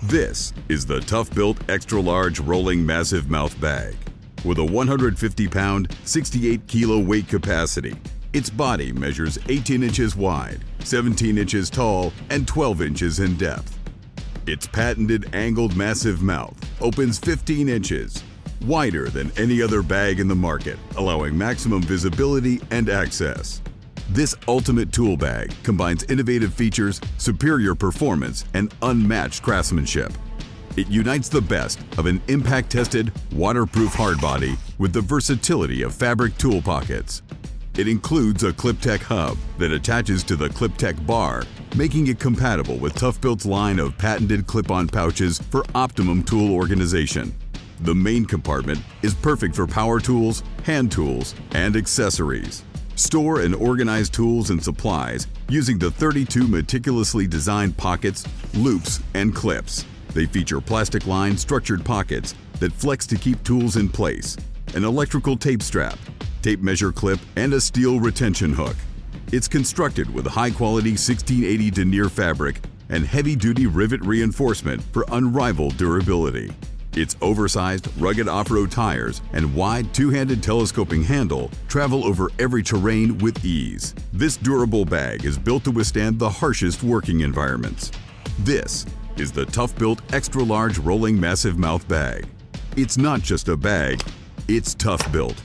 This is the ToughBuilt Extra Large Rolling Massive Mouth Bag. With a 150-pound, 68-kilo weight capacity, its body measures 18 inches wide, 17 inches tall, and 12 inches in depth. Its patented angled massive mouth opens 15 inches, wider than any other bag in the market, allowing maximum visibility and access. This ultimate tool bag combines innovative features, superior performance, and unmatched craftsmanship. It unites the best of an impact-tested, waterproof hardbody with the versatility of fabric tool pockets. It includes a ClipTech hub that attaches to the ClipTech bar, making it compatible with ToughBuilt's line of patented clip-on pouches for optimum tool organization. The main compartment is perfect for power tools, hand tools, and accessories. Store and organize tools and supplies using the 32 meticulously designed pockets, loops, and clips. They feature plastic-lined structured pockets that flex to keep tools in place, an electrical tape strap, tape measure clip, and a steel retention hook. It's constructed with high-quality 1680 denier fabric and heavy-duty rivet reinforcement for unrivaled durability. Its oversized, rugged off-road tires and wide two-handed telescoping handle travel over every terrain with ease. This durable bag is built to withstand the harshest working environments. This is the ToughBuilt Extra Large Rolling Massive Mouth Bag. It's not just a bag, it's ToughBuilt.